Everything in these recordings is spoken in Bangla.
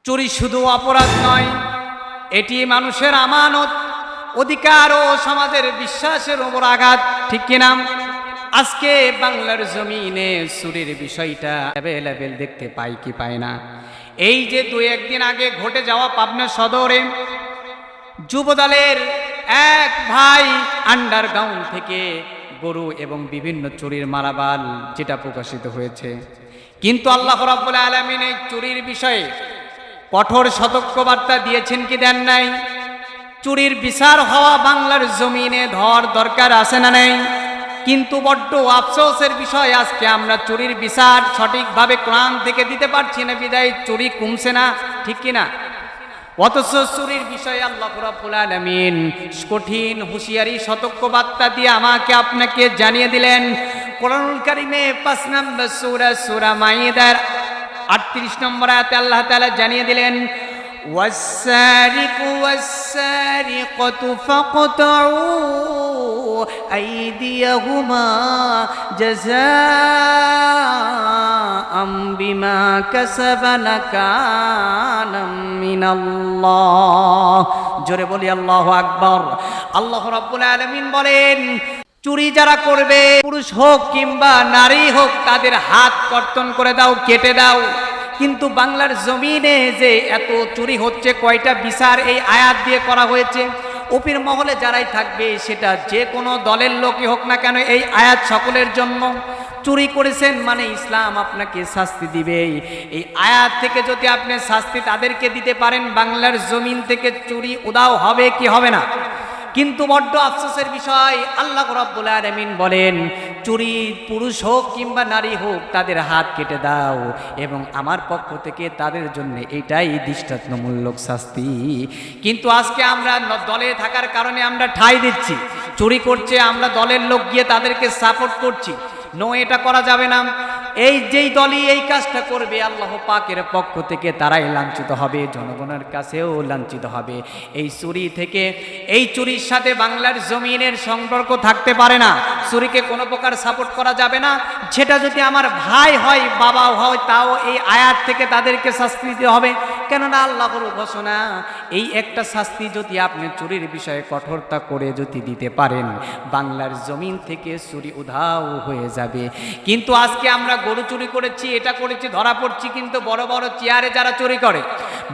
চুরি শুধু অপরাধ নয়, এটি মানুষের আমানত, অধিকার ও সমাজের বিশ্বাসের উপর আঘাত, ঠিক কিনা? আজকে বাংলার জমিনে চুরির বিষয়টা অ্যাভেলেবেল দেখতে পাই কি পাই না। এই যে 2-1 দিন আগে ঘটে যাওয়া পাবনা সদরে যুবদলের এক ভাই আন্ডারগ্রাউন্ড থেকে গরু এবং বিভিন্ন চুরির মালামাল যেটা প্রকাশিত হয়েছে, কিন্তু আল্লাহ রাব্বুল আলামিন এই চুরির বিষয়ে কঠোর সতর্কবার্তা দিয়েছেন কি দেন নাই? চুরির বিচার হওয়া বাংলার জমিনে ধর দরকার আছে না নাই? কিন্তু বড্ড আফসোসের বিষয়, আজকে আমরা চুরির বিচার সঠিকভাবে কোরআন থেকে দিতে পারছি না, বিদায় চুরি কমছে না, ঠিক কিনা? অথচ চুরির বিষয়ে আল্লাহ রাব্বুল আলামিন কঠিন হুঁশিয়ারি সতর্কবার্তা দিয়ে আমাকে আপনাকে জানিয়ে দিলেন। কোরআনুল কারীমে 5 নম্বর সূরা মাইদার 38 নম্বর আয়াতে আল্লাহ তাআলা জানিয়ে দিলেন, ওয়াস-সারিকু ওয়াস-সারিকাতু ফাকতাউ আইদিয়াহুমা জাযাআম বিমা কাসাবা নাকালাম মিনাল্লাহ। জোরে বলি আল্লাহু আকবার। আল্লাহ রাব্বুল আলামিন বলেন, চুরি যারা করবে, পুরুষ হোক কিংবা নারী হোক, তাদের হাত কর্তন করে দাও, কেটে দাও। কিন্তু বাংলার জমিনে যে এত চুরি হচ্ছে, কয়টা বিচার এই আয়াত দিয়ে করা হয়েছে? ওপির মহলে যারাই থাকবে, সেটা যে কোনো দলের লোকই হোক না কেন, এই আয়াত সকলের জন্য। চুরি করেছেন মানে ইসলাম আপনাকে শাস্তি দিবে। এই আয়াত থেকে যদি আপনি শাস্তি তাদেরকে দিতে পারেন, বাংলার জমিন থেকে চুরি উধাও হবে কি হবে না? কিন্তু বড্ড আফসোসের বিষয়, আল্লাহ রাব্বুল আলামিন বলেন, চুরি পুরুষ হোক কিংবা নারী হোক, তাদের হাত কেটে দাও, এবং আমার পক্ষ থেকে তাদের জন্য এটাই দৃষ্টান্তমূলক শাস্তি। কিন্তু আজকে আমরা দলে থাকার কারণে আমরা ঠাঁই দিচ্ছি, চুরি করছে আমরা দলের লোক গিয়ে তাদেরকে সাপোর্ট করছি। নো, এটা করা যাবে না। এই যেই দলই এই কাজটা করবে, আল্লাহ পাকের পক্ষ থেকে তারাই লাঞ্ছিত হবে, জনগণের কাছেও লাঞ্ছিত হবে। এই চুরি থেকে, এই চুরির সাথে বাংলার জমিনের সম্পর্ক থাকতে পারে না। চুরিকে কোনো প্রকার সাপোর্ট করা যাবে না। সেটা যদি আমার ভাই হয়, বাবা হয়, তাও এই আয়াত থেকে তাদেরকে শাস্তি দিতে হবে। কেননা আল্লাহর ঘোষণা, এই একটা শাস্তি যদি আপনি চুরির বিষয়ে কঠোরতা করে যদি দিতে পারেন, বাংলার জমিন থেকে চুরি উধাও হয়ে যাবে। কিন্তু আজকে আমরা গরু চুরি করেছি, এটা করেছি, ধরা পড়ছি, কিন্তু বড় বড় চেয়ারে যারা চুরি করে,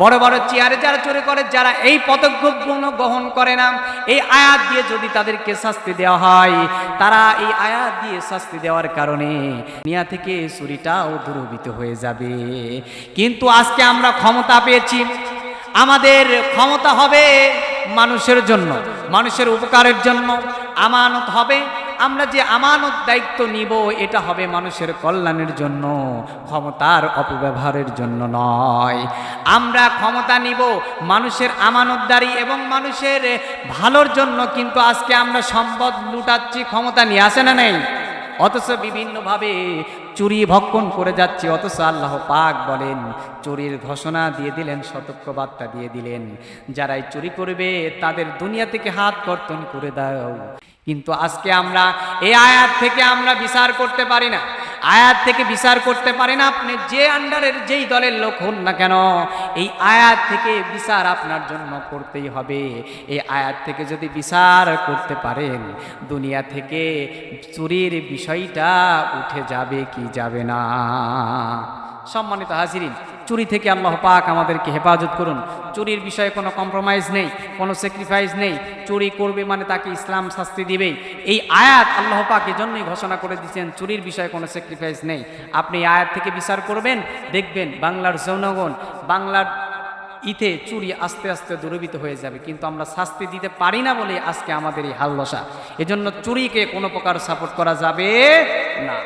বড় বড় চেয়ারে যারা চুরি করে, যারা এই পদক্ষেপগুলো গ্রহণ করে না, এই আয়াত দিয়ে যদি তাদেরকে শাস্তি দেওয়া হয়, তারা এই আয়াত দিয়ে শাস্তি দেওয়ার কারণে দুনিয়া থেকে চুরিটাও দূরীভূত হয়ে যাবে। কিন্তু আজকে আমরা ক্ষমতা পেয়েছি, আমাদের ক্ষমতা হবে মানুষের জন্য, মানুষের উপকারের জন্য। আমানত হবে, আমরা যে আমানত দায়িত্ব নিব, এটা হবে মানুষের কল্যাণের জন্য, ক্ষমতার অপব্যবহারের জন্য নয়। আমরা ক্ষমতা নিব মানুষের আমানতদারি এবং মানুষের ভালোর জন্য। কিন্তু আজকে আমরা সম্পদ লুটাচ্ছি ক্ষমতা নিয়ে, আসে না নেই? অথচ বিভিন্নভাবে চুরি ভক্ষণ করে যাচ্ছি। অথচ আল্লাহ পাক বলেন, চুরির ঘোষণা দিয়ে দিলেন, সতর্কবার্তা দিয়ে দিলেন, যারাই চুরি করবে তাদের দুনিয়া থেকে হাত কর্তন করে দাও। কিন্তু আজকে আমরা এই আয়াত থেকে আমরা বিচার করতে পারি না, আয়াত থেকে বিচার করতে পারি না। আপনি যে আন্ডারের যেই দলের লোক হন না কেন, এই আয়াত থেকে বিচার আপনার জন্য করতেই হবে। এই আয়াত থেকে যদি বিচার করতে পারেন, দুনিয়া থেকে চুরির বিষয়টা উঠে যাবে কি যাবে না? সম্মানিত হাজিরিন, চুরি থেকে আল্লাহ পাক আমাদেরকে হেফাজত করুন। চুরির বিষয়ে কোনো কম্প্রোমাইজ নেই, কোনো স্যাক্রিফাইস নেই। চুরি করবে মানে তাকে ইসলাম শাস্তি দিবেই। এই আয়াত আল্লাহ পাক এজন্যই ঘোষণা করে দিয়েছেন, চুরির বিষয়ে কোনো স্যাক্রিফাইস নেই। আপনি এই আয়াত থেকে বিচার করবেন, দেখবেন বাংলার জনগণ, বাংলার ইতে চুরি আস্তে আস্তে দূরীভূত হয়ে যাবে। কিন্তু আমরা শাস্তি দিতে পারি না বলে আজকে আমাদের এই হাল দশা। এজন্য চুরিকে কোনো প্রকার সাপোর্ট করা যাবে না।